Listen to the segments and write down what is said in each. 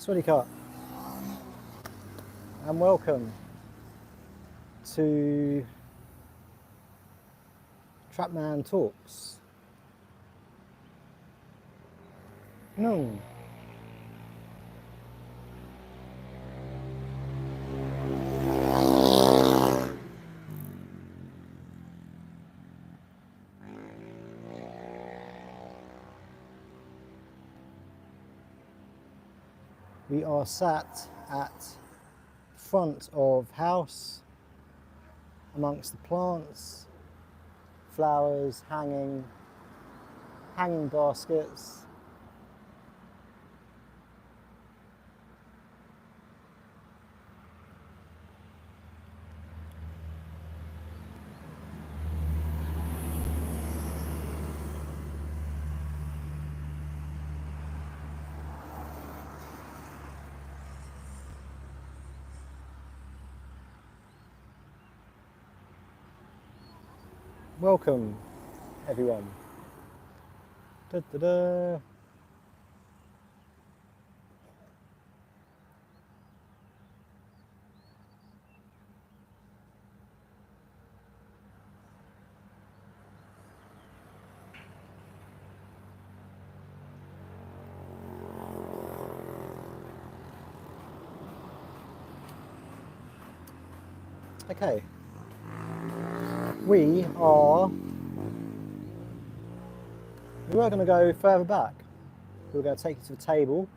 Swadika, and welcome to Trapman Talks. No. We are sat at the front of house amongst the plants, flowers, hanging baskets. Welcome, everyone. Da, da, da. Okay. We were going to go further back. We were going to take you to the table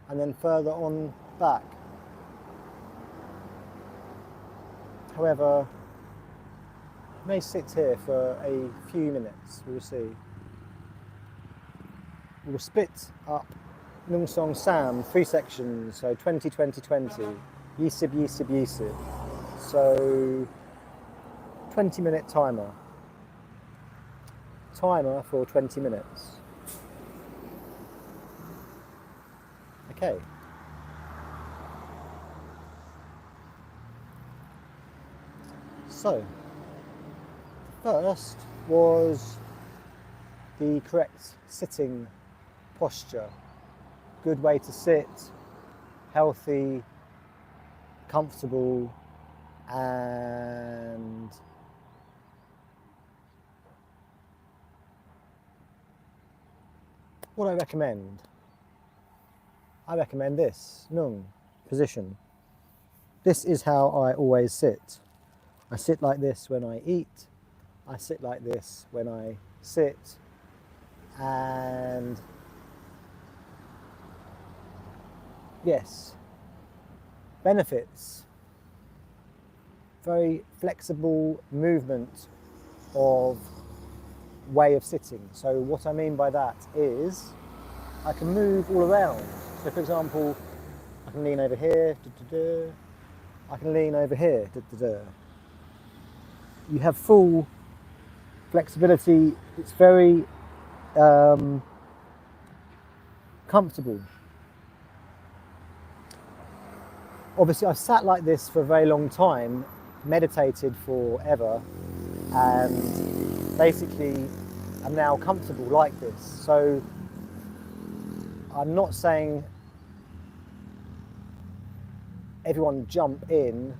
and then further on back. However, we may sit here for a few minutes, we will see. We will split up Nung Song Sam, 3 sections, so 20, 20, 20, Yisib, Yisib, Yisib. So 20-minute timer. Timer for 20 minutes. Okay. So, first was the correct sitting posture. Good way to sit, healthy, comfortable, and what I recommend this Nung position. This is how I always sit. I sit like this when I eat, I sit like this when I sit, and yes, benefits. Very flexible movement of way of sitting. So what I mean by that is I can move all around. So for example, I can lean over here, I can lean over here. You have full flexibility. It's very comfortable. Obviously I've sat like this for a very long time, meditated forever, and basically I'm now comfortable like this. So I'm not saying everyone jump in,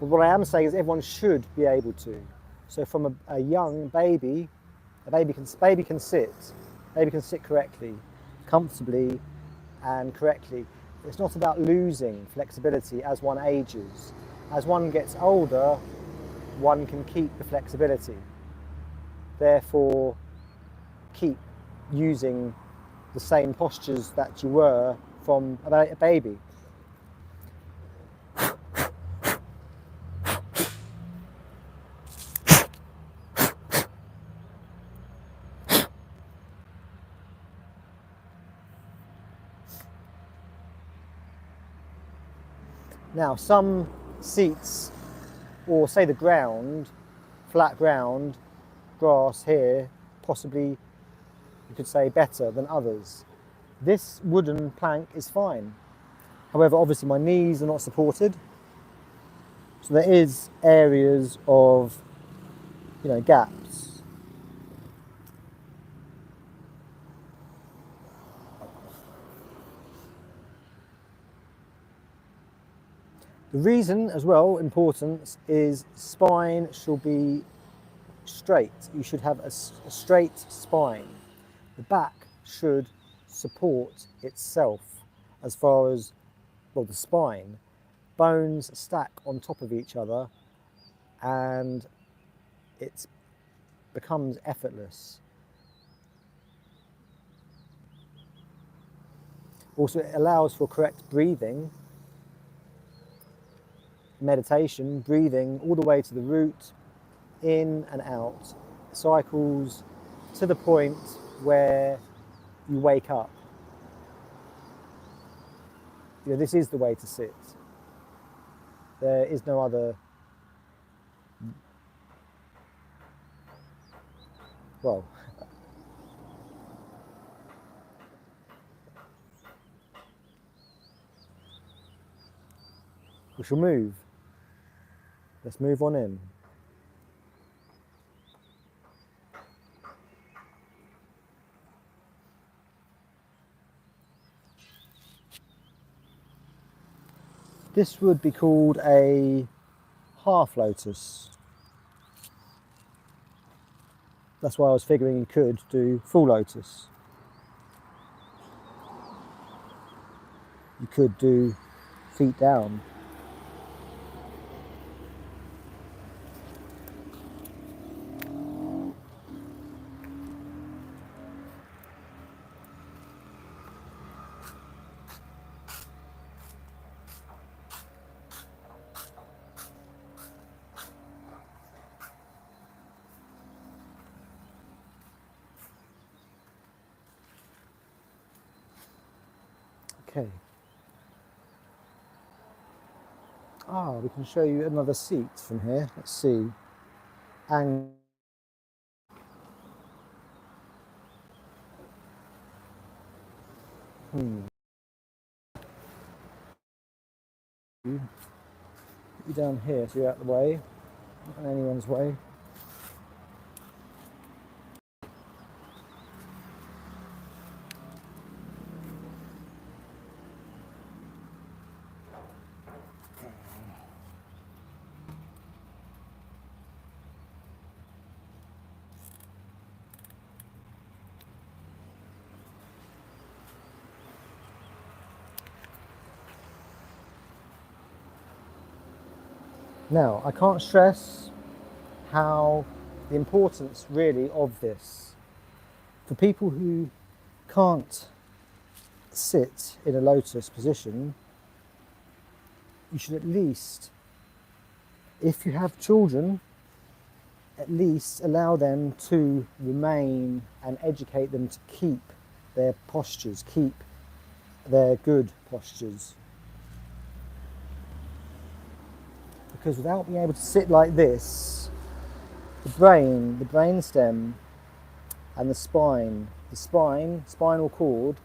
but what I am saying is everyone should be able to. So from a young baby, baby can sit correctly, comfortably and correctly. It's not about losing flexibility as one ages. As one gets older, one can keep the flexibility. Therefore, keep using the same postures that you were from a baby. Now, some seats, or say the ground, flat ground, grass here, possibly you could say better than others. This wooden plank is fine. However, obviously my knees are not supported, so there is areas of, gaps. The reason as well, important, is spine should be straight. You should have a straight spine. The back should support itself as far as, well, the spine. Bones stack on top of each other and it becomes effortless. Also, it allows for correct breathing, meditation, breathing all the way to the root, in and out, cycles to the point where you wake up. You know, this is the way to sit. There is no other, well, we shall move. Let's move on in. This would be called a half lotus. That's why I was figuring you could do full lotus. You could do feet down. Okay. We can show you another seat from here. Let's see. And put you down here so you're out of the way, not in anyone's way. Now, I can't stress how the importance really of this. For people who can't sit in a lotus position, you should at least, if you have children, at least allow them to remain and educate them to keep their postures, keep their good postures. Because without being able to sit like this, the brain stem and the spinal cord,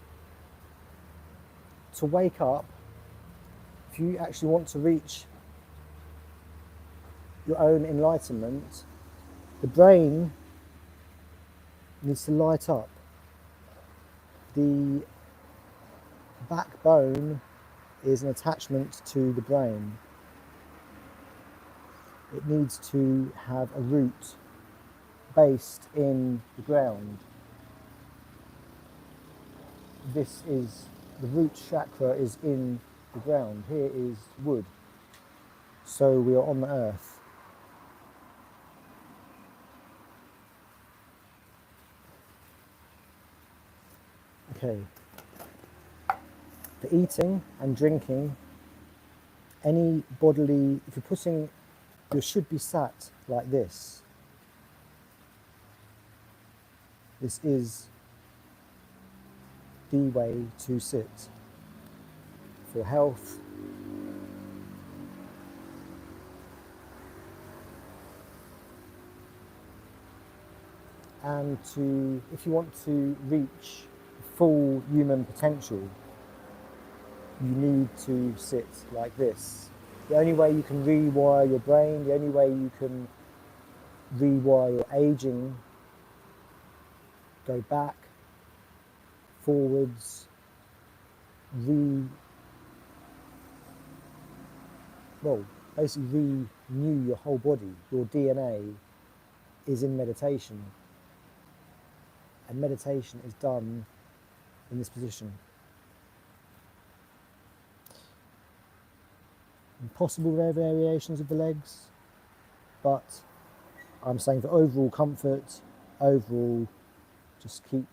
to wake up, if you actually want to reach your own enlightenment, the brain needs to light up. The backbone is an attachment to the brain. It needs to have a root based in the ground. This is, the root chakra is in the ground. Here is wood. So we are on the earth. Okay. For eating and drinking, any bodily, if you're putting, you should be sat like this. This is the way to sit for health. And to, if you want to reach full human potential, you need to sit like this. The only way you can rewire your brain, the only way you can rewire your aging, go back, forwards, basically renew your whole body. Your DNA is in meditation, and meditation is done in this position. And possible variations of the legs, but I'm saying for overall comfort, overall, just keep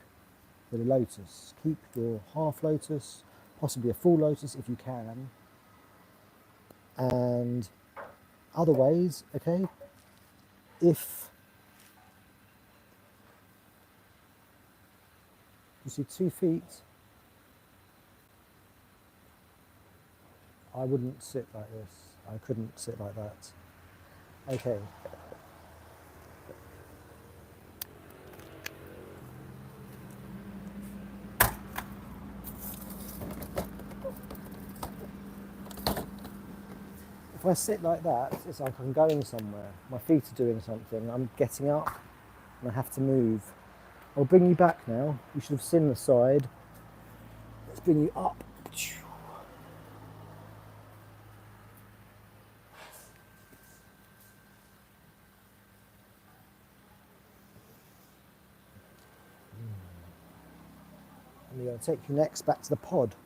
the lotus. Keep your half lotus, possibly a full lotus if you can. And other ways, okay, if you see 2 feet, I wouldn't sit like this. I couldn't sit like that. Okay. If I sit like that, it's like I'm going somewhere. My feet are doing something. I'm getting up and I have to move. I'll bring you back now. You should have seen the side. Let's bring you up. And we're going to take you next back to the pod.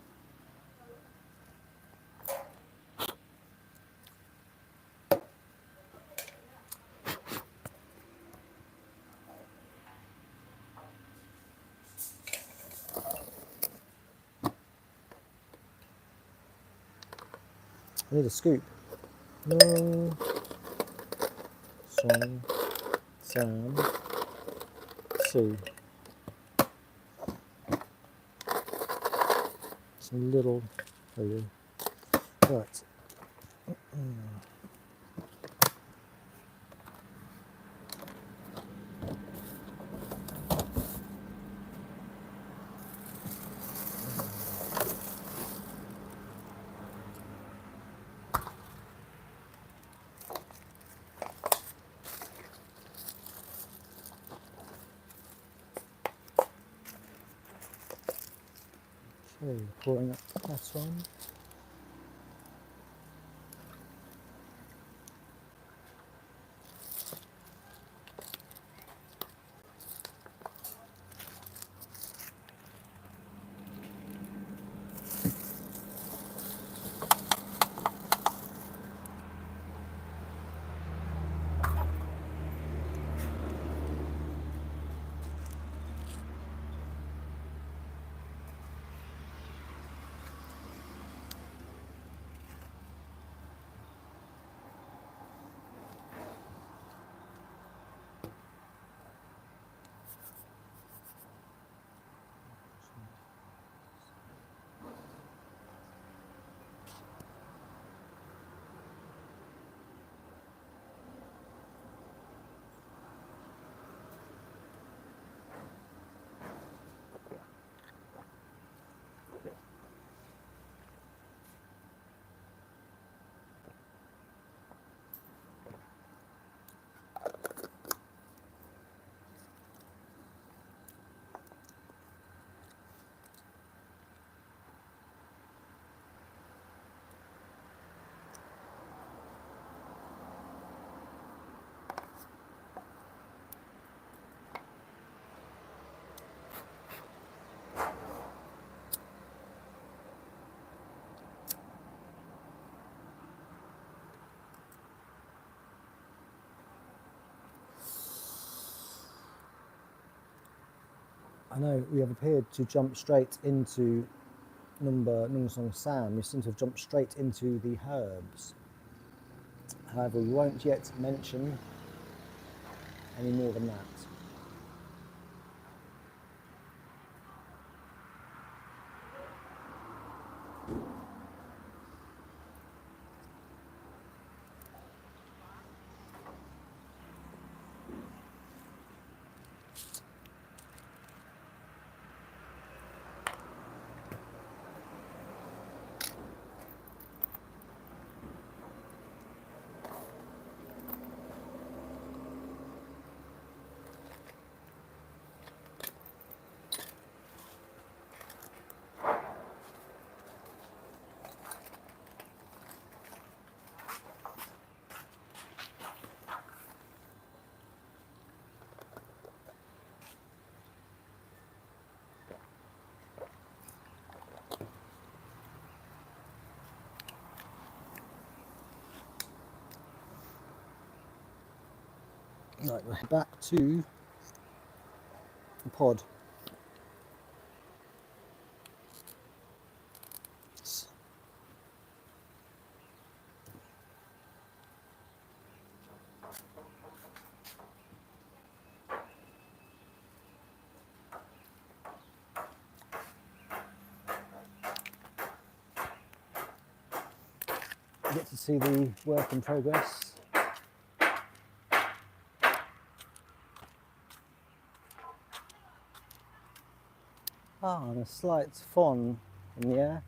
I need a scoop. No. Song. Sam. Sue. Some little for you. Right. Okay, pouring up the Kratom. I know we have appeared to jump straight into Nung Song Sam. We seem to have jumped straight into the herbs. However, we won't yet mention any more than that. Right, we're back to the pod. You get to see the work in progress. And a slight fawn in the air.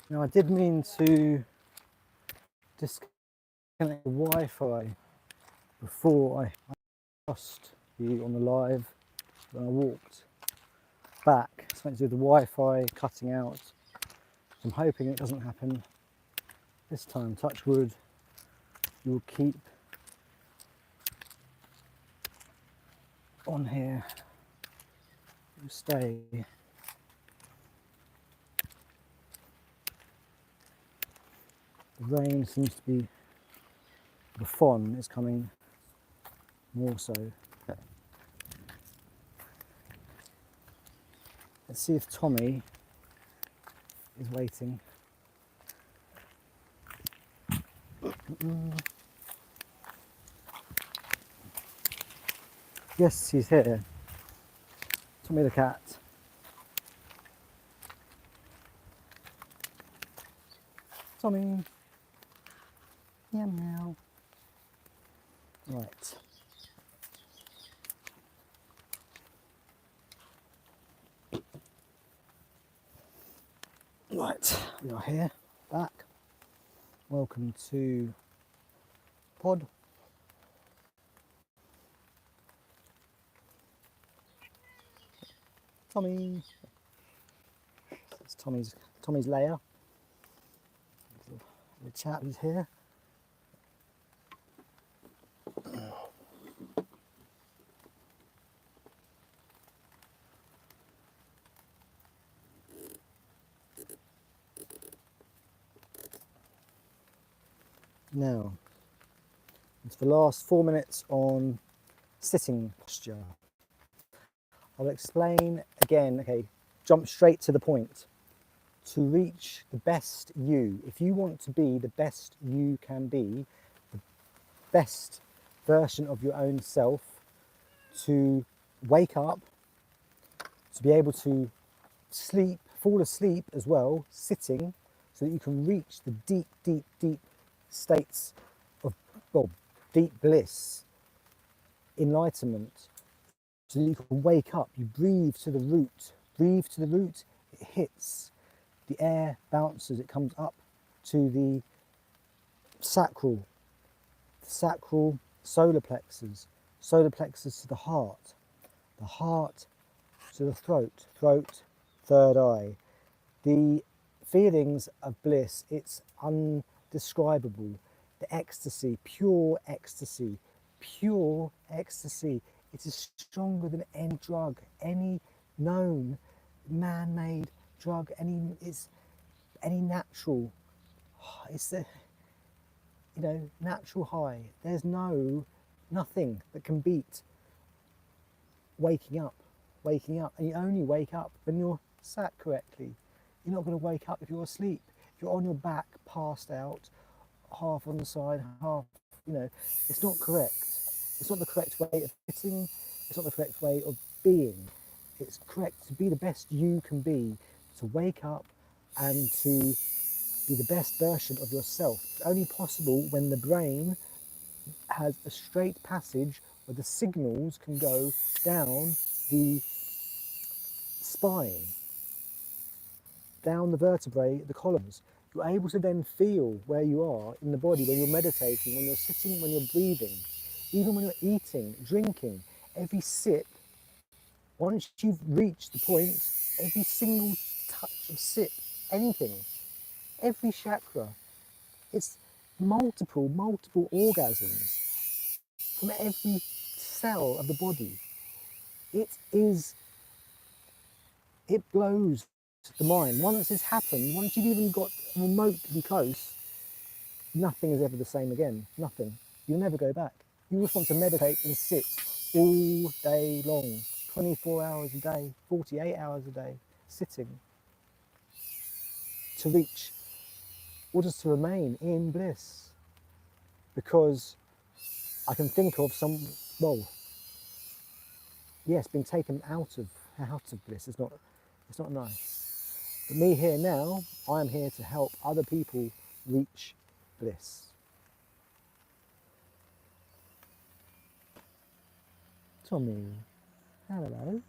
Now I did mean to disconnect the Wi-Fi before I lost you on the live when I walked back. It's meant to do with the Wi-Fi cutting out. I'm hoping it doesn't happen this time. Touch wood, you will keep on here. You stay. The rain seems to be, the fawn is coming more so. Let's see if Tommy is waiting. Yes, he's here. Tommy the cat. Tommy. Meow meow. Right. Right, we are here, back. Welcome to pod. Tommy. It's Tommy's lair. The chap is here. Now, it's the last 4 minutes on sitting posture. I'll explain again, okay, jump straight to the point. To reach the best you, if you want to be the best you can be, the best version of your own self, to wake up, to be able to sleep, fall asleep as well, sitting, so that you can reach the deep, deep, deep states of, well, deep bliss, enlightenment, so that you can wake up, you breathe to the root, it hits, the air bounces, it comes up to the sacral solar plexus to the heart to the throat, third eye. The feelings of bliss, it's undescribable. The ecstasy, pure ecstasy. It is stronger than any drug, any known man-made drug, any natural. It's the, natural high. There's nothing that can beat waking up, and you only wake up when you're sat correctly. You're not going to wake up if you're asleep. If you're on your back, passed out, half on the side, half, it's not correct. It's not the correct way of sitting. It's not the correct way of being. It's correct to be the best you can be, to wake up and to be the best version of yourself. It's only possible when the brain has a straight passage where the signals can go down the spine, down the vertebrae, the columns. You're able to then feel where you are in the body when you're meditating, when you're sitting, when you're breathing, even when you're eating, drinking. Every sip, once you've reached the point, every single touch of sip, anything, every chakra. It's multiple orgasms from every cell of the body. It blows the mind. Once it's happened, once you've even got remotely close, nothing is ever the same again. Nothing. You'll never go back. You just want to meditate and sit all day long, 24 hours a day, 48 hours a day, sitting, to reach, or just to remain in bliss. Because I can think of some, well, yes, being taken out of bliss. It's not nice. But me here now, I am here to help other people reach bliss. Tommy, hello.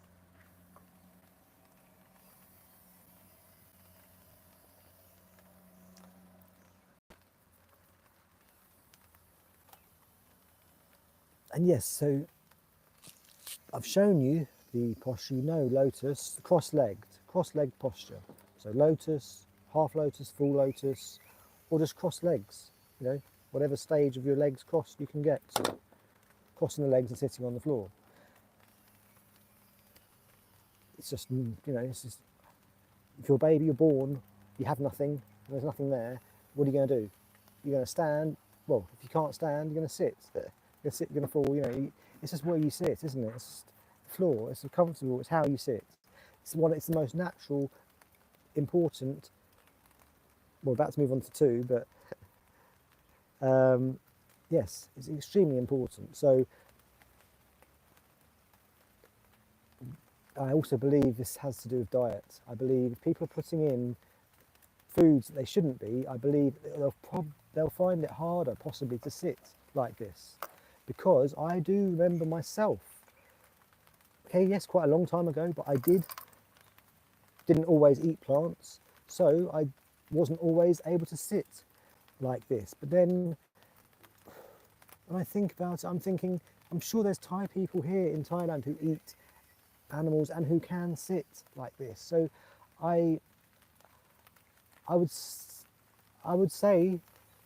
And yes, so I've shown you the posture, you know, lotus, cross-legged posture. So lotus, half lotus, full lotus, or just cross legs, you know, whatever stage of your legs crossed you can get to. Crossing the legs and sitting on the floor. It's just, you know, it's just, if you're a baby, you're born, you have nothing, there's nothing there, what are you going to do? You're going to stand, well, if you can't stand, you're going to sit. You're going to sit, you're going to fall, you know, it's just where you sit, isn't it? It's just the floor, it's comfortable, it's how you sit. It's the most natural, important, we're about to move on to two, but yes, it's extremely important. So I also believe this has to do with diet. I believe if people are putting in foods that they shouldn't be, I believe they'll find it harder possibly to sit like this. Because I do remember myself, okay, yes, quite a long time ago, but I didn't always eat plants, so I wasn't always able to sit like this. But then when I think about it, I'm thinking, I'm sure there's Thai people here in Thailand who eat animals and who can sit like this. So I would say,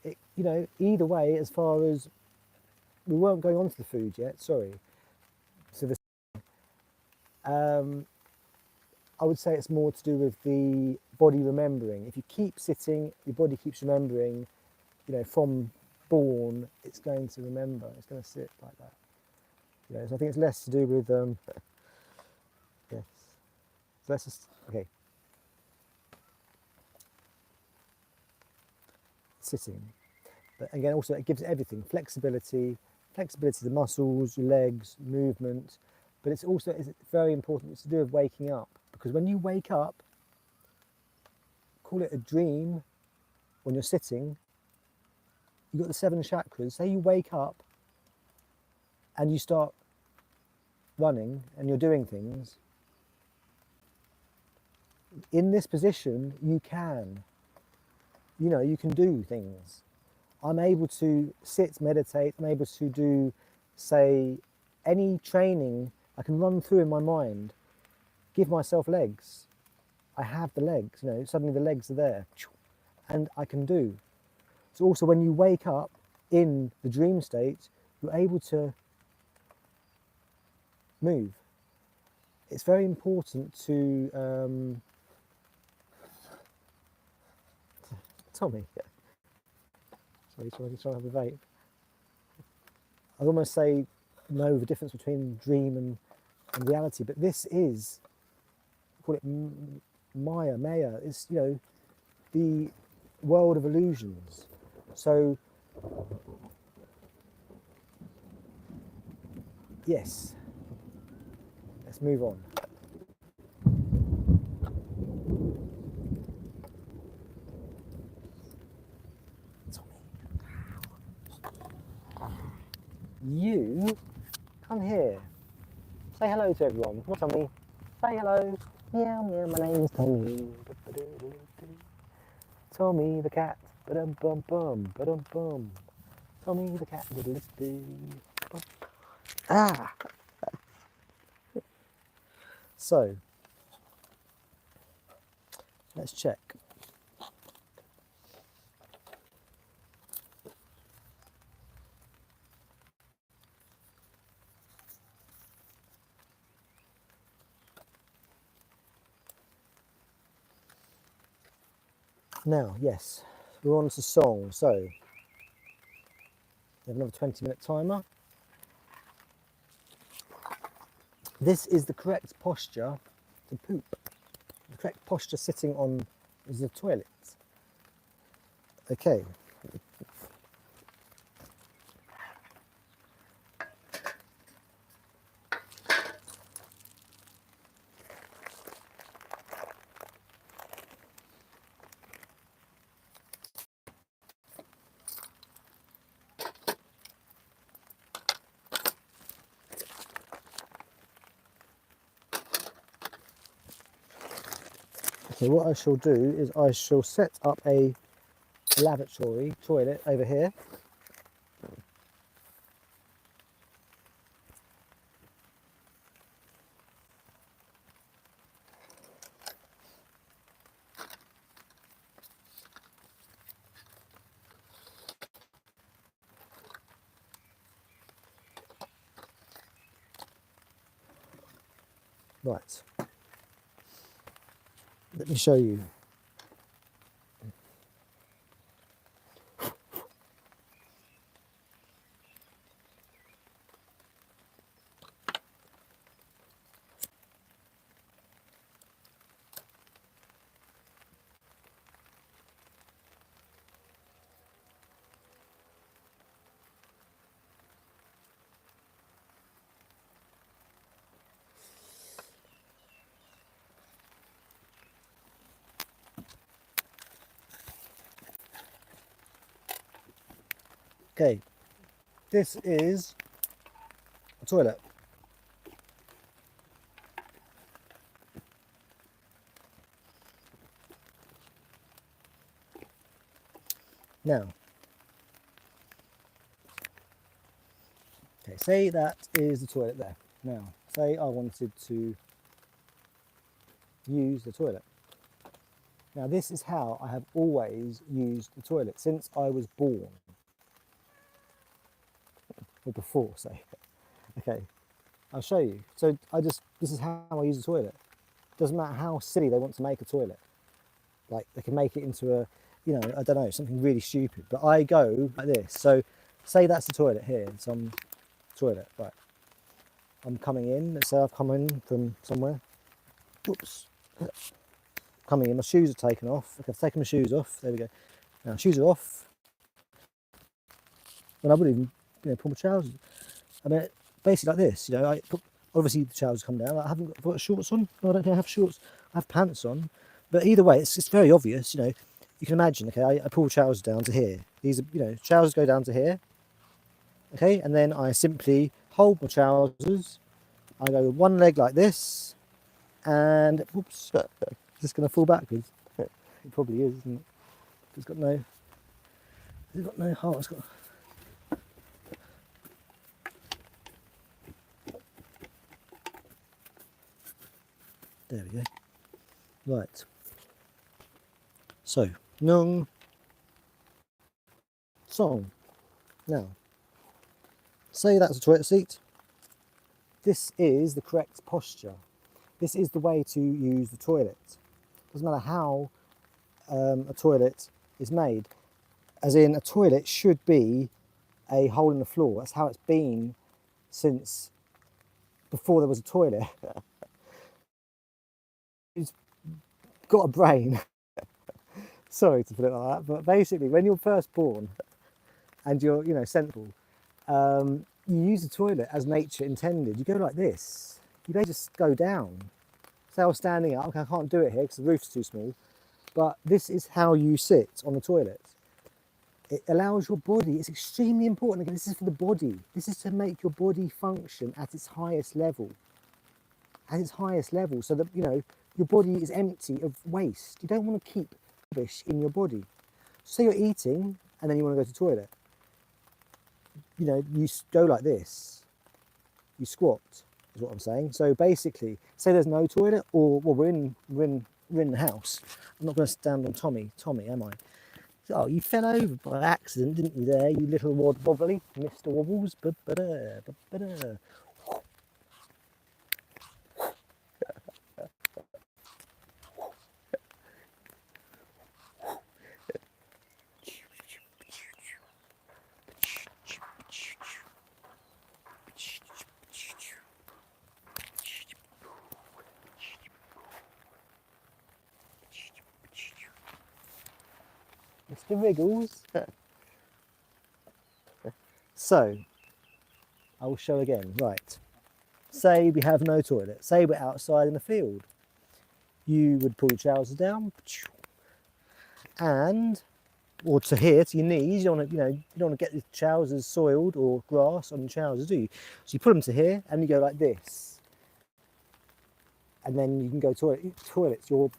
it, you know, either way, as far as we weren't going on to the food yet, sorry. So this, I would say it's more to do with the body remembering. If you keep sitting, your body keeps remembering, you know, from born, it's going to remember, it's going to sit like that. You know, so I think it's less to do with, yes. So let's just, okay. Sitting. But again, also it gives everything, flexibility of the muscles, your legs, movement. But it's very important, it's to do with waking up. Because when you wake up, call it a dream, when you're sitting, you've got the 7 chakras. Say you wake up and you start running and you're doing things. In this position, you can do things. I'm able to sit, meditate, I'm able to do, say, any training I can run through in my mind, give myself legs. I have the legs, you know, suddenly the legs are there, and I can do. So also when you wake up in the dream state, you're able to move. It's very important to, Tommy, sorry, trying to have a vape. I'd almost say know the difference between dream and reality, but this is, call it Maya, it's, you know, the world of illusions. So, yes, let's move on. You come here. Say hello to everyone. Come on, Tommy. Say hello. Meow, meow. My name's Tommy. Tommy the cat. Ba-dum bum bum. Ba-dum bum. Tommy the cat. Ah. So let's check. Now, yes, we're on to song. So, we have another 20-minute timer. This is the correct posture to poop. The correct posture sitting on is the toilet. Okay. Okay, what I shall do is I shall set up a lavatory toilet over here. Right. Let me show you. Okay, this is a toilet. Now, okay, say that is the toilet there. Now, say I wanted to use the toilet. Now, this is how I have always used the toilet since I was born. Or before, say. Okay, I'll show you. So this is how I use the toilet. Doesn't matter how silly they want to make a toilet. Like, they can make it into a, I don't know, something really stupid. But I go like this. So, say that's the toilet here, some toilet, right. I'm coming in, let's say I've come in from somewhere. Oops. Coming in, my shoes are taken off. Okay, I've taken my shoes off. There we go. Now, shoes are off. And I wouldn't even, pull my trousers. I mean, basically like this, obviously the trousers come down. I haven't got shorts on. No, I don't think I have shorts. I have pants on. But either way, it's very obvious, You can imagine, okay, I pull trousers down to here. These are, trousers go down to here. Okay, and then I simply hold my trousers. I go with one leg like this. And, whoops, is this going to fall backwards? It probably is, isn't it? It's got no heart. It's got... There we go. Right. So, nung song. Now, say that's a toilet seat. This is the correct posture. This is the way to use the toilet. Doesn't matter how a toilet is made. As in, a toilet should be a hole in the floor. That's how it's been since before there was a toilet. It's got a brain. Sorry to put it like that, but basically, when you're first born and you're, sensible, you use the toilet as nature intended. You go like this. You may just go down. Say I was standing up. Okay, I can't do it here because the roof's too small. But this is how you sit on the toilet. It allows your body, it's extremely important. Again, this is for the body. This is to make your body function at its highest level. At its highest level, so that, your body is empty of waste. You don't want to keep rubbish in your body. So you're eating and then you want to go to the toilet. You go like this. You squat, is what I'm saying. So basically, say there's no toilet, or well, we're in the house. I'm not going to stand on Tommy, am I? Oh, you fell over by accident, didn't you? There, you little wobbly, Mr. Wobbles. the wriggles. So, I will show again. Right. Say we have no toilet. Say we're outside in the field. You would pull your trousers down, and or to here to your knees. You don't want to, you don't want to get the trousers soiled or grass on the trousers, do you? So you put them to here, and you go like this, and then you can go toilets. Your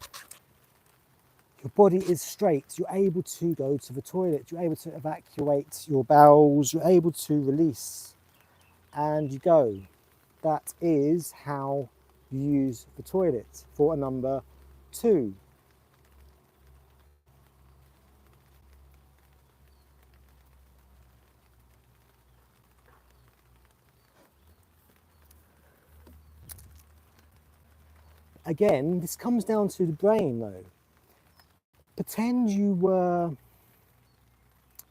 body is straight. You're able to go to the toilet. You're able to evacuate your bowels. You're able to release, and you go. That is how you use the toilet for a number 2. Again, this comes down to the brain though. Pretend you were,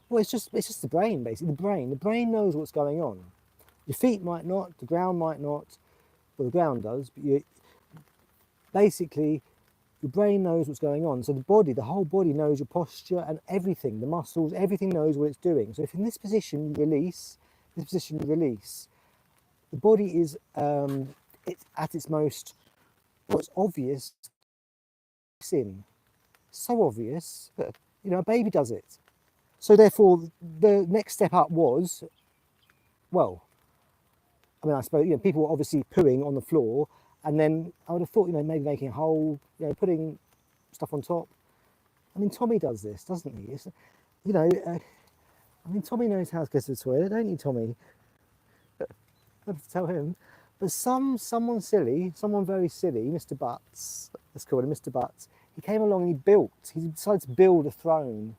well, it's just the brain basically. The brain knows what's going on. Your feet might not, the ground might not, well, the ground does, but basically your brain knows what's going on. So the whole body knows your posture and everything, the muscles, everything knows what it's doing. So if in this position you release, the body is it's at its most, well, it's obvious sin. So obvious that, a baby does it. So therefore the next step up was, well, I mean, I suppose, people were obviously pooing on the floor, and then I would have thought, maybe making a hole, putting stuff on top. I mean, Tommy does this, doesn't he? It's, I mean, Tommy knows how to go to the toilet, don't you, Tommy? I have to tell him. But someone very silly, Mr. Butts, let's call him Mr. Butts, he came along and he decided to build a throne,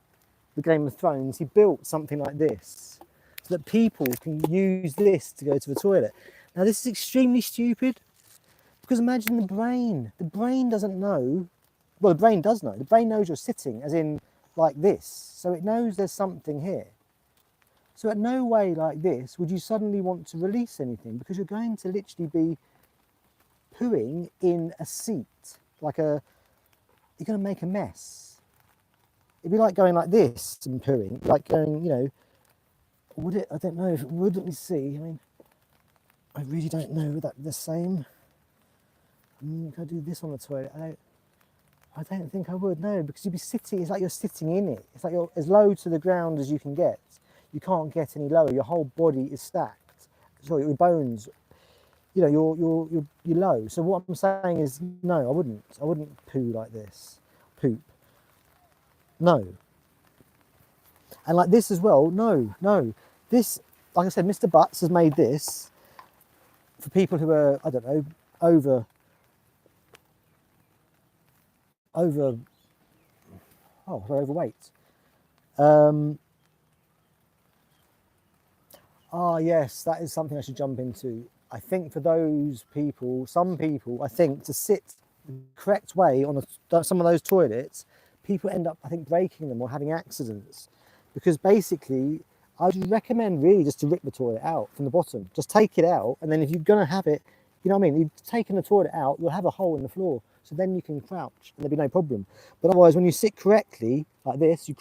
the Game of Thrones. He built something like this, so that people can use this to go to the toilet. Now this is extremely stupid, because imagine the brain. The brain doesn't know, well, the brain does know. The brain knows you're sitting, as in like this, so it knows there's something here. So at no way like this would you suddenly want to release anything, because you're going to literally be pooing in a seat, you're going to make a mess. It'd be like going like this and pooing, like going, would it? I don't know if it would. Let me see. I mean, I really don't know. Would that be the same? Can I do this on the toilet? I don't think I would. No, because you'd be sitting. It's like you're sitting in it. It's like you're as low to the ground as you can get. You can't get any lower. Your whole body is stacked. So your bones, you're low. So what I'm saying is, no, I wouldn't poo like this. Poop. No. And like this as well, no. This, like I said, Mr. Butts has made this for people who are, I don't know, over, overweight. Yes, that is something I should jump into. I think for those people, some people, I think to sit the correct way on some of those toilets, people end up, I think, breaking them or having accidents. Because basically, I would recommend really just to rip the toilet out from the bottom. Just take it out, and then if you're going to have it, you've taken the toilet out, you'll have a hole in the floor. So then you can crouch, and there'll be no problem. But otherwise, when you sit correctly, like this, you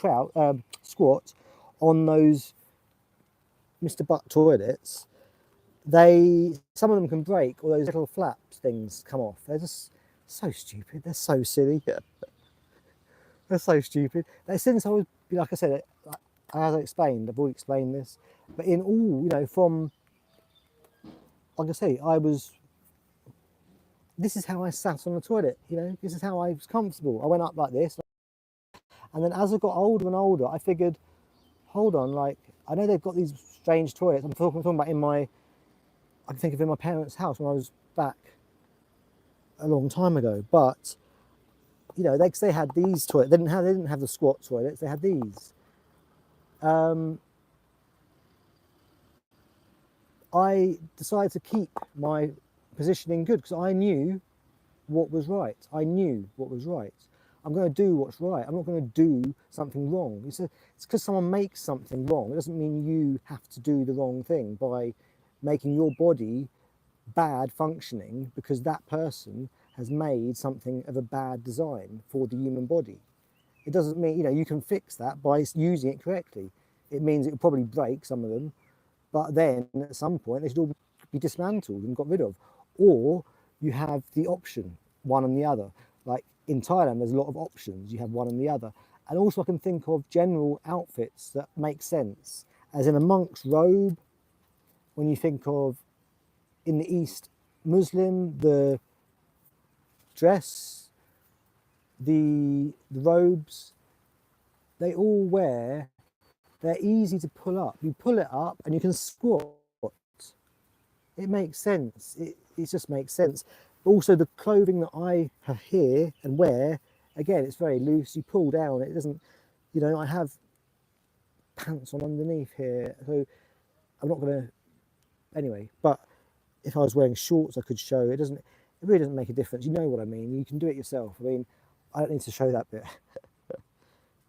squat on those Mr. Butt toilets, some of them can break, or those little flaps things come off. They're just so stupid. They're so silly. They're so stupid. Since I was, like I said, as I explained, I've already explained this, but in all, from, like I say, this is how I sat on the toilet, this is how I was comfortable. I went up like this, and then as I got older and older, I figured, hold on, I know they've got these strange toilets. I'm talking about I can think of in my parents' house when I was back a long time ago, but they had these toilets. They didn't have the squat toilets. They had these. I decided to keep my positioning good because I knew what was right. I'm going to do what's right. I'm not going to do something wrong. It's because someone makes something wrong. It doesn't mean you have to do the wrong thing by making your body bad functioning because that person has made something of a bad design for the human body. It doesn't mean, you can fix that by using it correctly. It means it will probably break some of them, but then at some point they should all be dismantled and got rid of. Or you have the option, one and the other. Like in Thailand, there's a lot of options. You have one and the other. And also I can think of general outfits that make sense. As in a monk's robe, when you think of in the East Muslim, the dress, the robes, they all wear, they're easy to pull up. You pull it up and you can squat. It makes sense. It just makes sense. Also, the clothing that I have here and wear, again, it's very loose. You pull down, it doesn't, I have pants on underneath here. So I'm not going to, anyway, but if I was wearing shorts, I could show. It really doesn't make a difference. You know what I mean? You can do it yourself. I mean, I don't need to show that bit.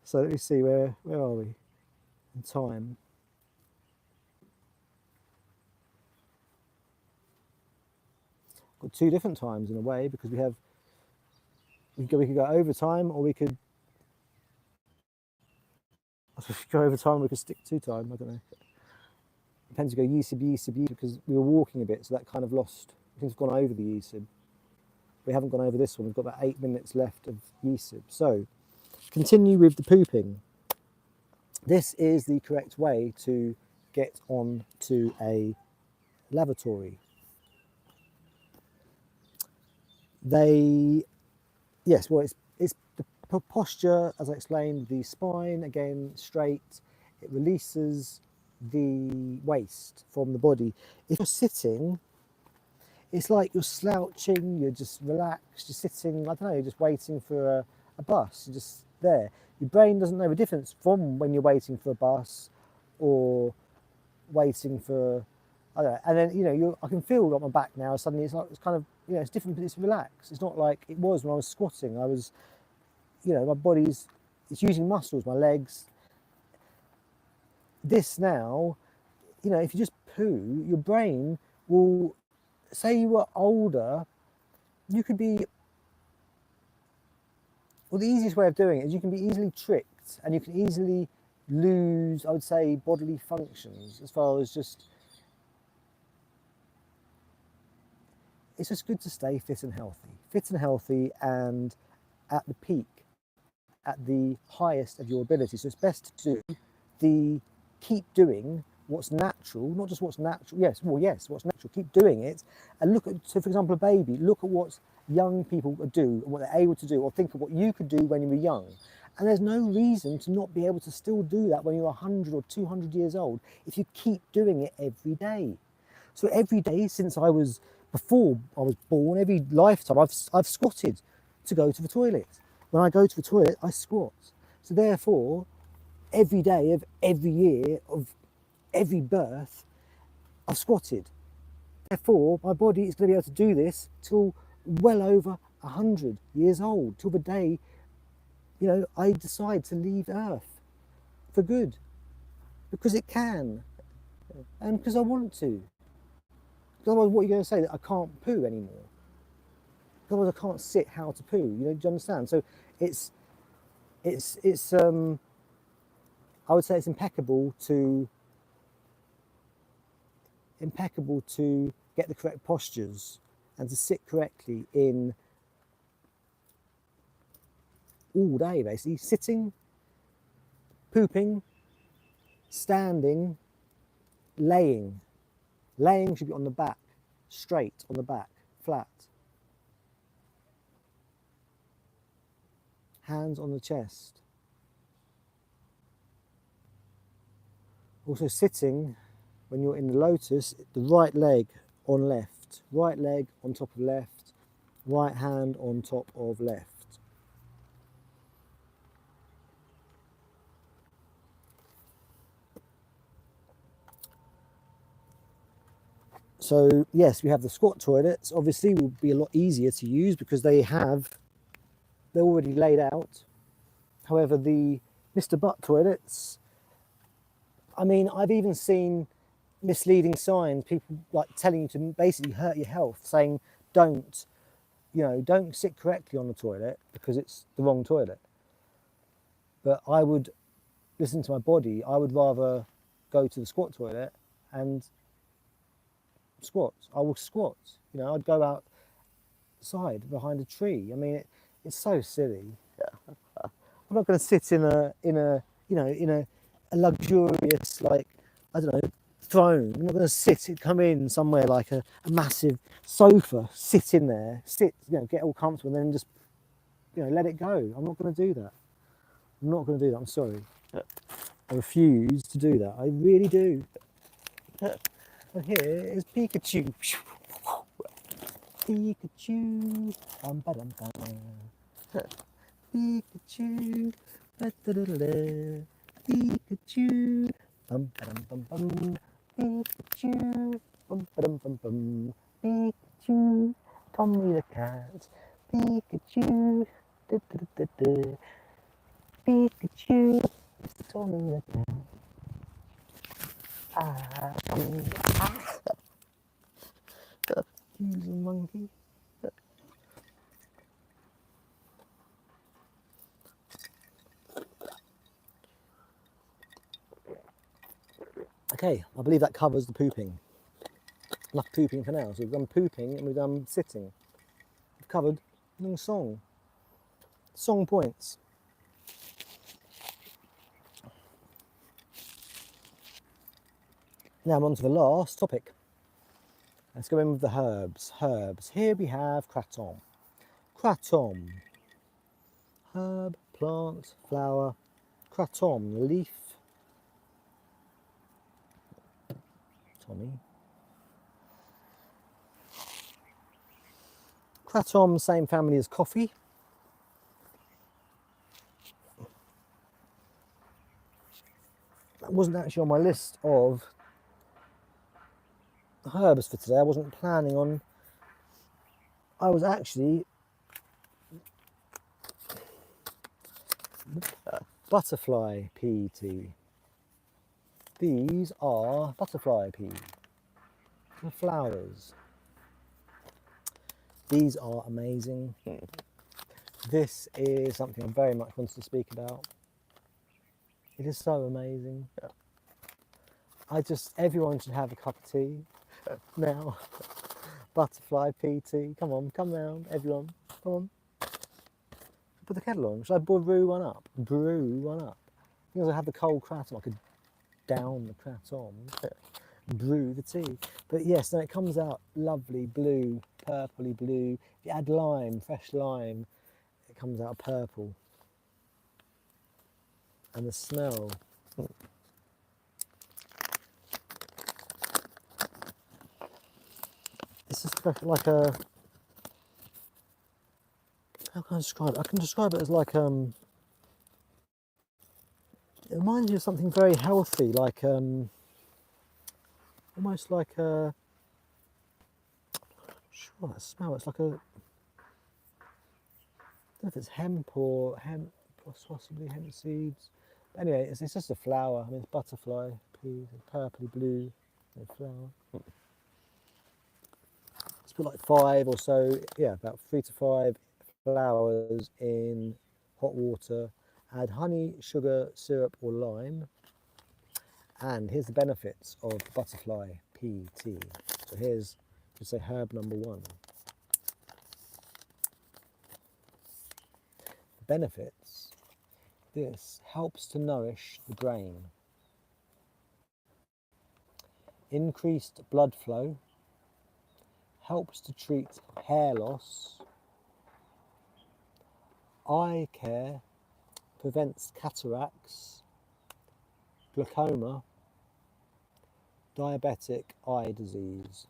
So let me see, where are we in time? Got two different times in a way, because we could go over time, or we could go over time, or we could stick to time. I don't know. Depends if you go Yisib, because we were walking a bit, so that kind of lost. I think we've gone over the Yisib. We haven't gone over this one. We've got about 8 minutes left of Yisib. So continue with the pooping. This is the correct way to get on to a lavatory. It's the posture, as I explained, the spine, again, straight. It releases the waste from the body. If you're sitting, it's like you're slouching, you're just relaxed, you're sitting, I don't know, you're just waiting for a bus, you're just there. Your brain doesn't know the difference from when you're waiting for a bus or waiting for, I don't know, and then, I can feel on my back now, suddenly it's kind of, it's different, but it's relaxed. It's not like it was when I was squatting. I was, my body's, it's using muscles, my legs. This now, if you just poo, your brain will, say you were older, you could be, well, the easiest way of doing it is you can be easily tricked, and you can easily lose, I would say, bodily functions, as far as just, it's just good to stay fit and healthy, and at the peak, at the highest of your ability. So it's best to keep doing what's natural, not just what's natural. Yes, what's natural. Keep doing it, and look at, so for example, a baby. Look at what young people do, and what they're able to do, or think of what you could do when you were young. And there's no reason to not be able to still do that when you're 100 or 200 years old if you keep doing it every day. So every day before I was born, every lifetime, I've squatted to go to the toilet. When I go to the toilet, I squat. So therefore, every day of every year of every birth, I've squatted. Therefore, my body is going to be able to do this till well over 100 years old, till the day, I decide to leave Earth for good, because it can, and because I want to. Otherwise, what are you going to say, that I can't poo anymore? Otherwise, I can't sit how to poo. Do you understand? So it's I would say it's impeccable to get the correct postures and to sit correctly in all day, basically. Sitting, pooping, standing, laying. Laying should be on the back, straight on the back, flat. Hands on the chest. Also sitting, when you're in the lotus, the right leg on left, right leg on top of left, right hand on top of left. So yes, we have the squat toilets. Obviously, will be a lot easier to use because they're already laid out. However, the Mr. Butt toilets, I mean, I've even seen misleading signs, people like telling you to basically hurt your health, saying don't sit correctly on the toilet because it's the wrong toilet. But I would listen to my body. I would rather go to the squat toilet and squat. I will squat. You know, I'd go outside behind a tree. I mean, it's so silly. Yeah. I'm not going to sit in a luxurious, like, I don't know, throne. I'm not going to come in somewhere like a massive sofa, sit in there, get all comfortable, and then just, let it go. I'm not going to do that. I'm not going to do that. I'm sorry. Yeah. I refuse to do that. I really do. And here is Pikachu. Pikachu. Pikachu. Pikachu. Pikachu. Pikachu. Tommy the cat. Pikachu. Pikachu. Tommy the cat. You little monkey. Okay, I believe that covers the pooping. Enough pooping for now. So we've done pooping and we've done sitting. We've covered a little song. Song points. Now I'm on to the last topic. Let's go in with the herbs. Herbs. Here we have kratom. Kratom. Herb, plant, flower. Kratom, leaf. Tommy. Kratom, same family as coffee. That wasn't actually on my list of herbs for today. I wasn't planning on. I was actually butterfly pea tea. These are butterfly pea. The flowers. These are amazing. This is something I very much wanted to speak about. It is so amazing. Everyone should have a cup of tea now. Butterfly pea tea. Come on, come round, everyone. Come on. Put the kettle on. Should I brew one up? Because I have the cold kratom, I could down the kratom, brew the tea. But yes, no, it comes out lovely blue, purpley blue. If you add lime, fresh lime, it comes out purple. And the smell. This is like a. How can I describe it? I can describe it as like it reminds me of something very healthy, like almost like a. Sure, that smell. It's like a. I don't know if it's hemp or possibly hemp seeds. But anyway, it's just a flower. I mean, it's butterfly pea, purpley blue flower. Let's put like 5 or so, about 3 to 5 flowers in hot water. Add honey, sugar, syrup, or lime. And here's the benefits of butterfly pea tea. So here's, let's say, herb number 1. The benefits. This helps to nourish the brain. Increased blood flow. Helps to treat hair loss. Eye care. Prevents cataracts. Glaucoma. Diabetic eye disease.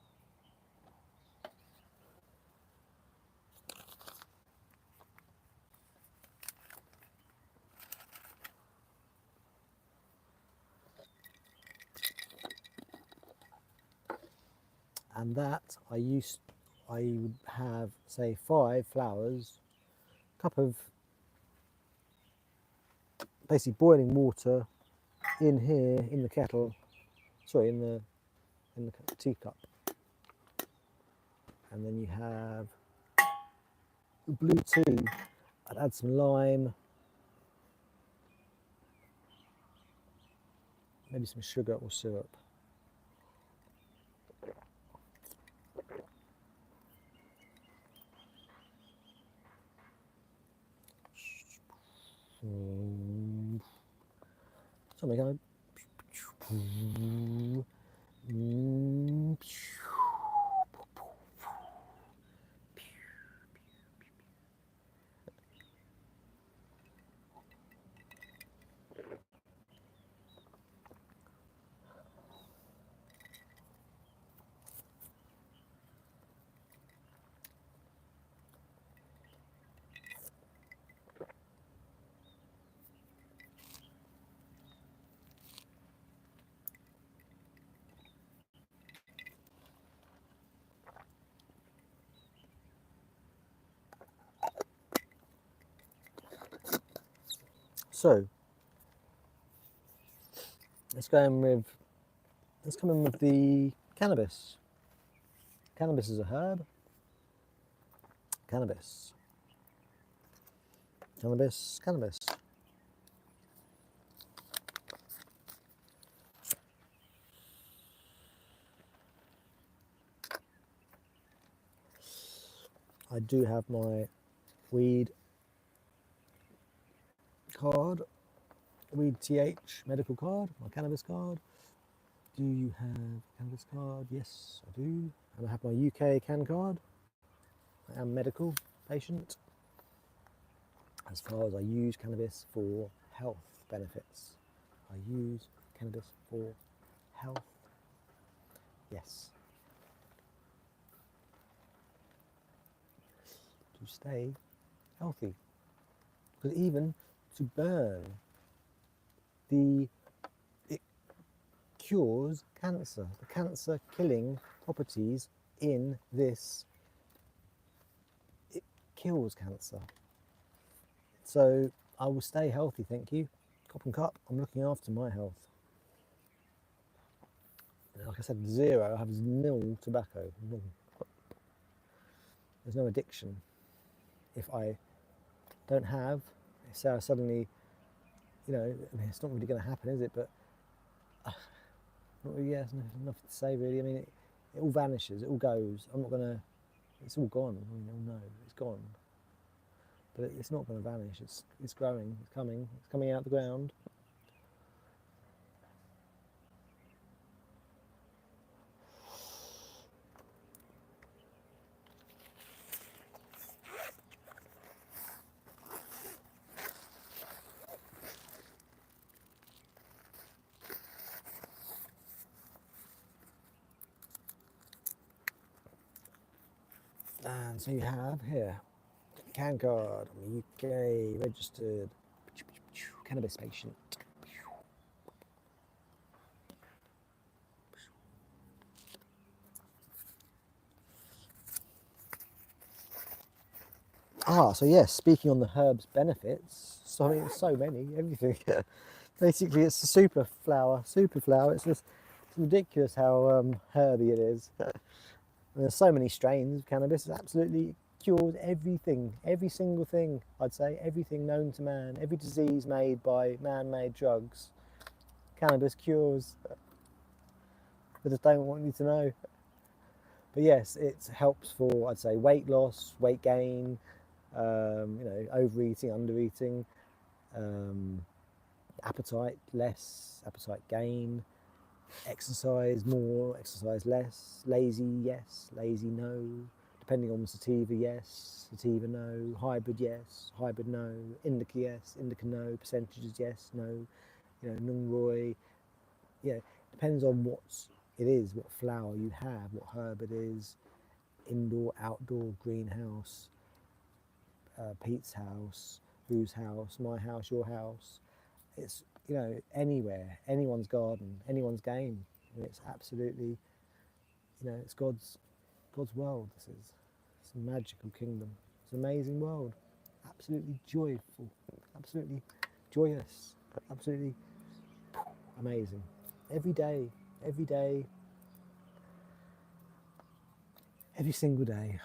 And that I would have, say, 5 flowers, a cup of basically boiling water in here in the kettle, sorry, in the teacup, and then you have the blue tea. I'd add some lime, maybe some sugar or syrup. Something going. So let's come in with the cannabis. Cannabis is a herb. Cannabis. Cannabis. Cannabis. I do have my weed card, weed TH medical card, my cannabis card. Do you have a cannabis card? Yes, I do. And I have my UK can card. I am medical patient. As far as I use cannabis for health benefits. I use cannabis for health. Yes. To stay healthy. Because even to burn, it cures cancer. The cancer killing properties in this, it kills cancer. So I will stay healthy, thank you. Cop and cup, I'm looking after my health. Like I said, zero, I have nil tobacco, nil. There's no addiction. If I don't have, say I suddenly, I mean, it's not really going to happen, is it? But not really, yeah, there's nothing to say really. I mean, it all vanishes, it all goes. I'm not going to, it's all gone. I mean, you'll know, it's gone. But it's not going to vanish. It's growing. It's coming out the ground. And so you have here, can card, I'm a UK registered cannabis patient. So yes, speaking on the herbs benefits, so I mean, so many, everything. Basically, it's a super flower. It's just, it's ridiculous how herby it is. There's so many strains of cannabis. It absolutely cures everything, every single thing. I'd say everything known to man, every disease made by man-made drugs. Cannabis cures. I just don't want you to know. But yes, it helps for, I'd say, weight loss, weight gain, overeating, undereating, appetite less, appetite gain, exercise more, exercise less, lazy yes, lazy no, depending on sativa yes, sativa no, hybrid yes, hybrid no, indica yes, indica no, percentages yes, no, Nung Roy, depends on what it is, what flower you have, what herb it is, indoor, outdoor, greenhouse, Pete's house, whose house, my house, your house. It's, anywhere, anyone's garden, anyone's game. I mean, it's absolutely, it's God's world. It's a magical kingdom. It's an amazing world. Absolutely joyful, absolutely joyous, absolutely amazing. Every day, every single day.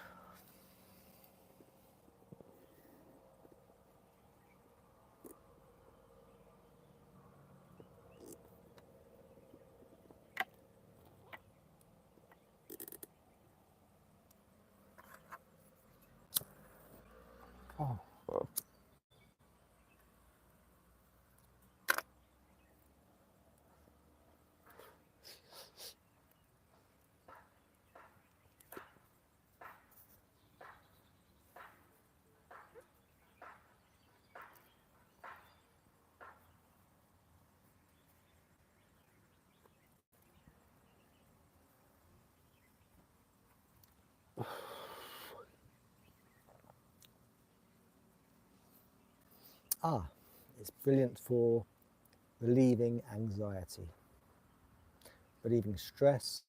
It's brilliant for relieving anxiety, relieving stress,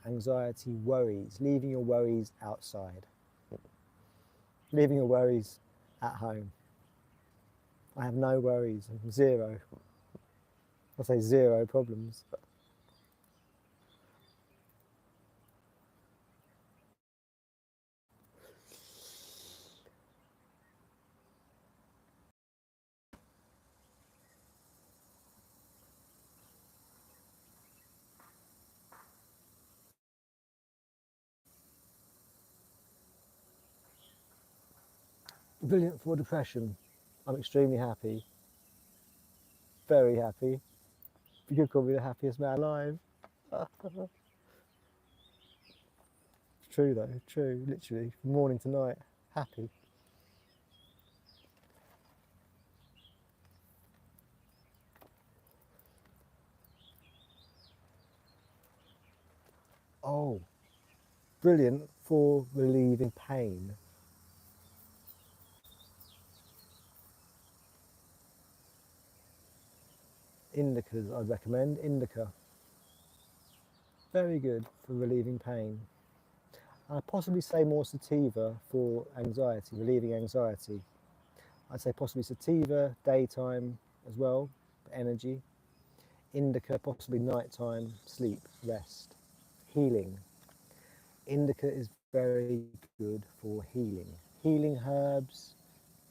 anxiety, worries, leaving your worries outside, leaving your worries at home. I have no worries, zero. I say zero problems. Brilliant for depression. I'm extremely happy, very happy. You could call me the happiest man alive. True though, true, literally, from morning to night, happy. Oh, brilliant for relieving pain. Indicas I'd recommend, indica. Very good for relieving pain. I'd possibly say more sativa for anxiety, relieving anxiety. I'd say possibly sativa, daytime as well, for energy. Indica, possibly nighttime, sleep, rest. Healing. Indica is very good for healing. Healing herbs,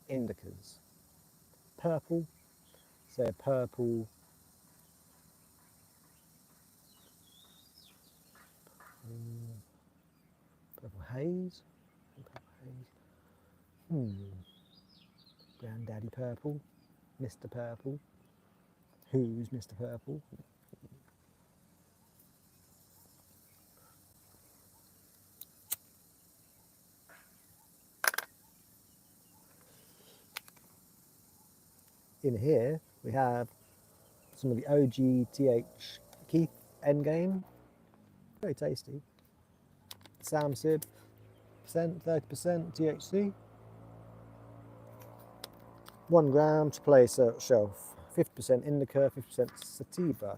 indicas. Purple, say a purple, purple haze. Granddaddy Purple, Mr. Purple. Who's Mr. Purple? In here we have some of the OG Keith Endgame. Very tasty. Samsib, 30% THC. 1 gram to place a shelf. 50% indica, 50% sativa.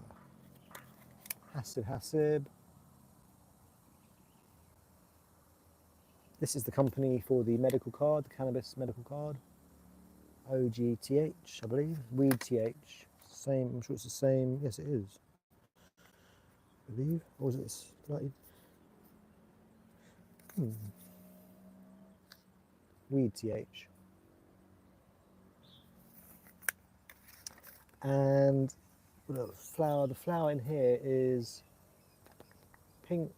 Hasib. This is the company for the medical card, the cannabis medical card. OGTH, I believe. Weed TH. Same, I'm sure it's the same. Yes, it is. I believe. Or is it slightly? Weed TH. And the flower in here is pink.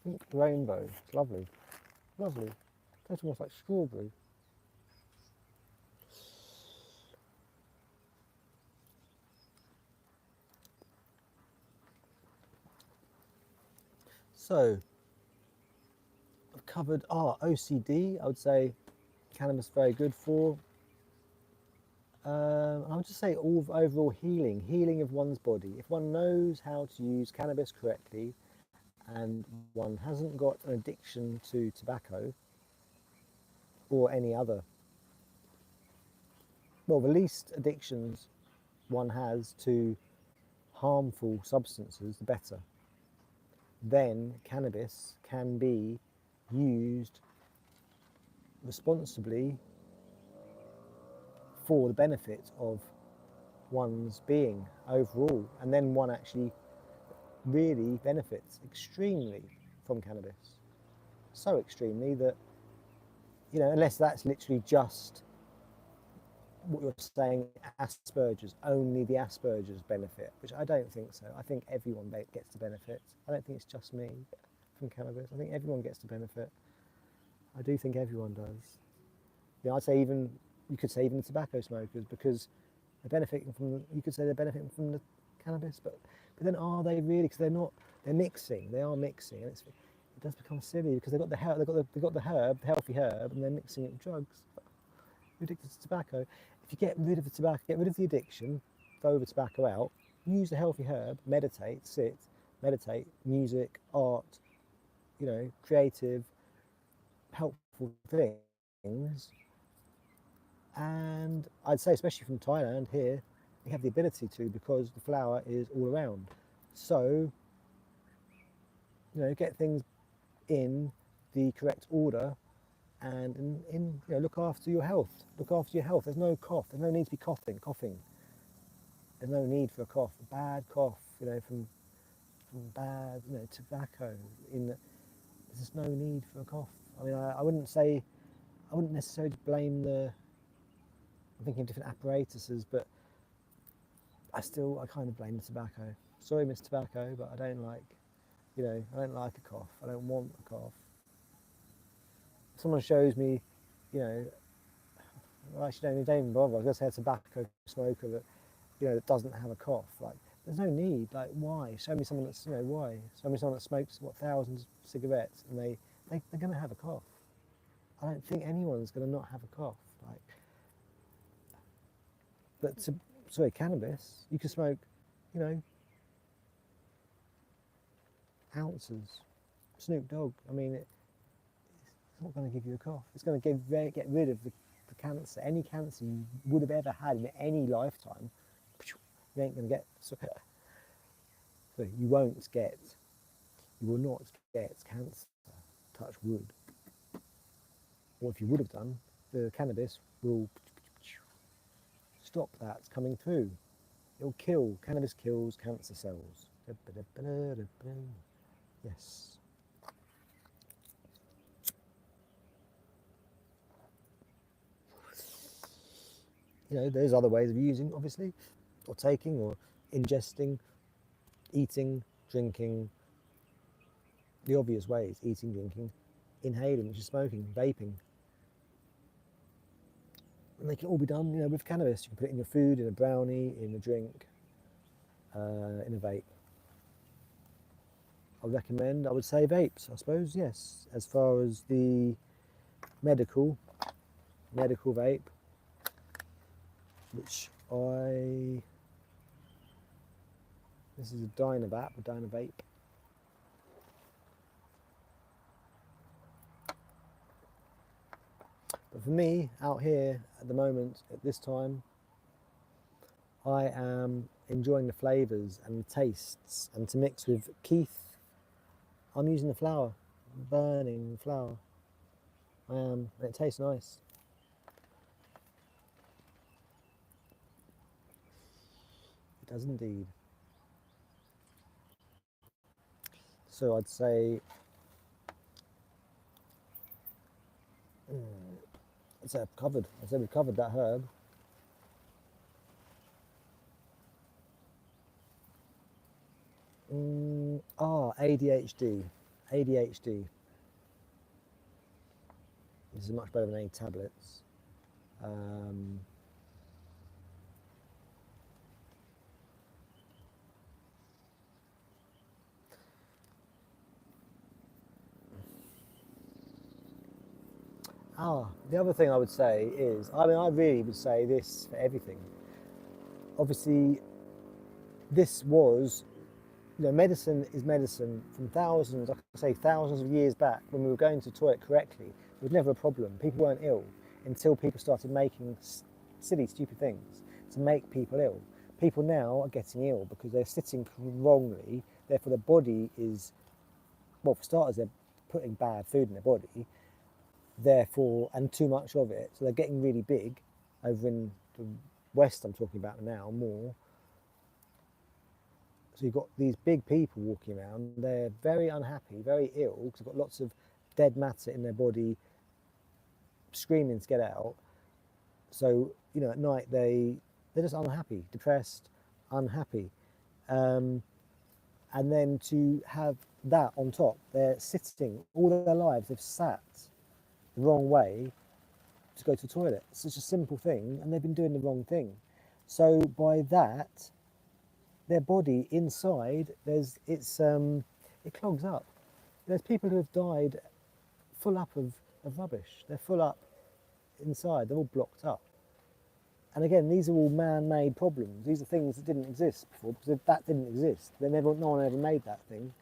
Pink rainbow. It's lovely. Lovely. Tastes almost like strawberry. So, I've covered OCD. I would say cannabis very good for. I would just say overall healing of one's body. If one knows how to use cannabis correctly and one hasn't got an addiction to tobacco or any other, well, the least addictions one has to harmful substances, the better. Then cannabis can be used responsibly for the benefit of one's being overall, and then one actually really benefits extremely from cannabis. So extremely that, you know, unless that's literally just what you're saying, Asperger's, only the Asperger's benefit, which I don't think so. I think everyone gets the benefit. I don't think it's just me from cannabis. I think everyone gets the benefit. I do think everyone does. You know, I'd say you could say even the tobacco smokers, because they're benefiting from, you could say they're benefiting from the cannabis, but then are they really? Because they're not. They're mixing. They are mixing, and it does become silly because they've got the herb, the healthy herb, and they're mixing it with drugs. You're addicted to tobacco. If you get rid of the tobacco, get rid of the addiction, throw the tobacco out, use the healthy herb, meditate, sit, meditate, music, art, creative, helpful things. And I'd say, especially from Thailand here, we have the ability to, because the flower is all around. So, get things in the correct order, and look after your health. Look after your health. There's no cough. There's no need to be coughing. There's no need for a cough. A bad cough, from bad, tobacco. There's just no need for a cough. I mean, I wouldn't necessarily blame I'm thinking of different apparatuses, but I kind of blame the tobacco. Sorry, Miss Tobacco, but I don't like a cough. I don't want a cough. If someone shows me, well, actually don't even bother. I was going to say a tobacco smoker that doesn't have a cough. Like, there's no need. Like, why? Show me someone that's, why? Show me someone that smokes thousands of cigarettes and they're going to have a cough. I don't think anyone's going to not have a cough. Like, but cannabis, you can smoke, ounces. Snoop Dogg. I mean, it's not going to give you a cough. It's going to get rid of the cancer. Any cancer you would have ever had in any lifetime, you ain't going to get. So you will not get cancer. Touch wood. Or if you would have done, the cannabis will stop that coming through. It'll kill. Cannabis kills cancer cells. Yes. There's other ways of using, obviously, or taking, or ingesting, eating, drinking. The obvious ways: eating, drinking, inhaling, which is smoking, vaping. And they can all be done, with cannabis. You can put it in your food, in a brownie, in a drink, in a vape. I would say vapes, I suppose, yes. As far as the medical vape, which this is a Dynavape. But for me, out here at the moment, at this time, I am enjoying the flavours and the tastes, and to mix with Keith, I'm using the flower, burning the flower. I am, and it tastes nice. It does indeed. So I'd say, we've covered that herb. ADHD. This is much better than any tablets. The other thing I would say is, I really would say this for everything. Obviously, this was, medicine is medicine from thousands of years back. When we were going to the toilet correctly, it was never a problem. People weren't ill until people started making silly, stupid things to make people ill. People now are getting ill because they're sitting wrongly, therefore their body is, well, for starters, they're putting bad food in their body, therefore, and too much of it, so they're getting really big. Over in the West, I'm talking about now more. So you've got these big people walking around, they're very unhappy, very ill, because they've got lots of dead matter in their body, screaming to get out. So, at night they're just unhappy, depressed, unhappy. And then to have that on top, they're sitting, all their lives, they've sat the wrong way to go to the toilet. It's such a simple thing, and they've been doing the wrong thing. So by that, their body inside, it clogs up. There's people who have died full up of rubbish. They're full up inside. They're all blocked up. And again, these are all man-made problems. These are things that didn't exist before, because if that didn't exist, then no one ever made that thing.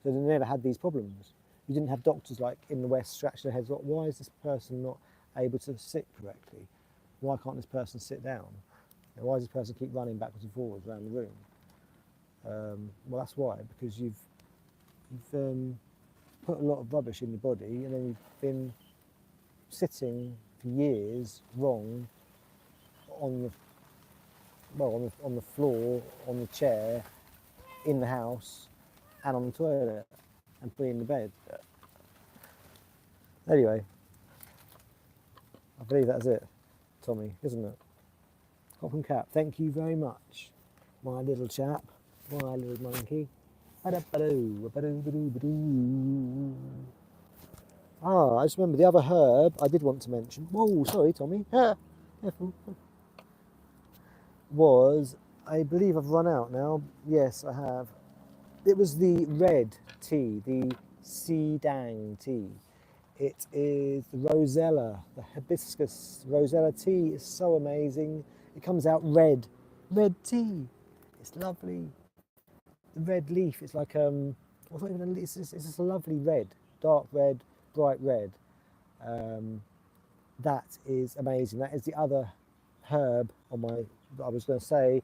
So they never had these problems. You didn't have doctors like in the West scratching their heads, like, why is this person not able to sit correctly? Why can't this person sit down? Why does this person keep running backwards and forwards around the room? Well, that's why, because you've put a lot of rubbish in your body, and then you've been sitting for years wrong on the floor, on the chair, in the house, and on the toilet, and put in the bed. Anyway, I believe that's it, Tommy, isn't it? Hop and Cap, thank you very much, my little chap, my little monkey. I just remember the other herb I did want to mention. Whoa, sorry, Tommy. Careful. Was, I believe I've run out now. Yes, I have. It was the red tea, the Sidang tea. It is the Rosella, the hibiscus Rosella tea. Is so amazing. It comes out red tea. It's lovely. The red leaf, it's like it's just a lovely red, dark red, bright red. That is amazing. That is the other herb on my, I was going to say,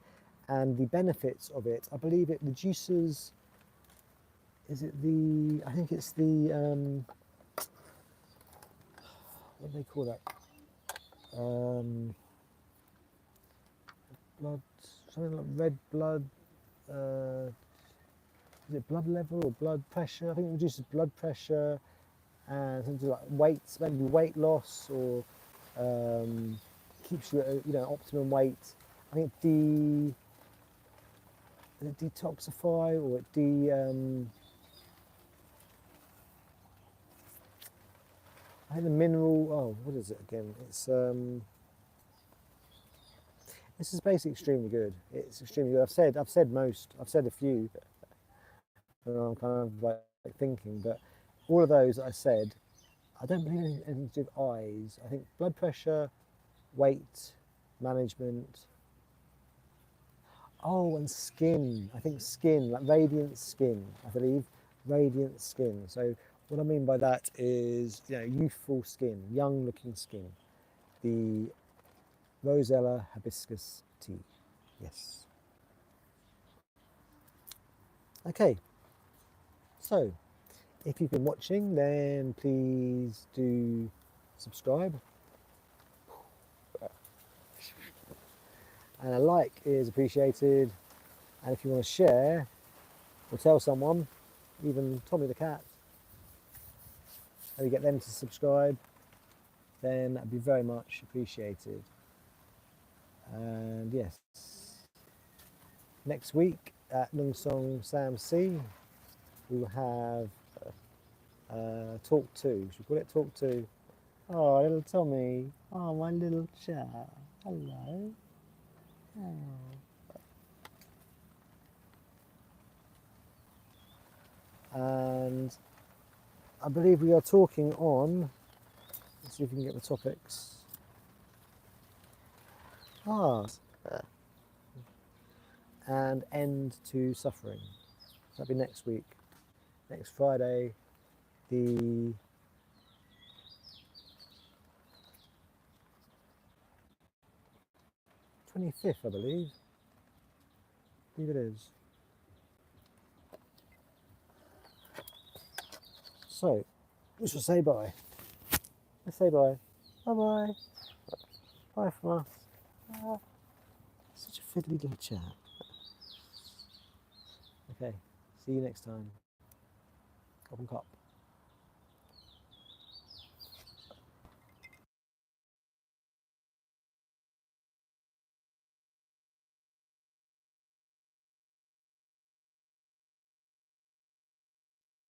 and the benefits of it. I believe it reduces. Is it the? I think it's the. What do they call that? Blood, something like red blood. Is it blood level or blood pressure? I think it reduces blood pressure and something like weight, maybe weight loss, or keeps you at optimum weight. I think it detoxify, or it I think the mineral. Oh, what is it again? It's this is basically extremely good. It's extremely good. I've said a few. And I'm kind of like thinking, but all of those that I said, I don't believe anything to do with eyes. I think blood pressure, weight management. Oh, and skin. I think skin, like radiant skin. I believe radiant skin. So what I mean by that is, youthful skin, young-looking skin. The Rosella hibiscus tea. Yes. Okay. So, if you've been watching, then please do subscribe. And a like is appreciated. And if you want to share or tell someone, even Tommy the cat, how you get them to subscribe, then that'd be very much appreciated. And yes, next week at Nung Song Sam C, we will have Talk 2. Should we call it Talk 2? Oh, little Tommy. Oh, my little chap. Hello. Oh. And I believe we are talking on, let's see if we can get the topics. And end to suffering. That'll be next week. Next Friday, the 25th, I believe. I believe it is. So, we shall say bye. Let's say bye. Bye-bye. Bye from us. Such a fiddly little chap. Okay, see you next time. Cup and cup.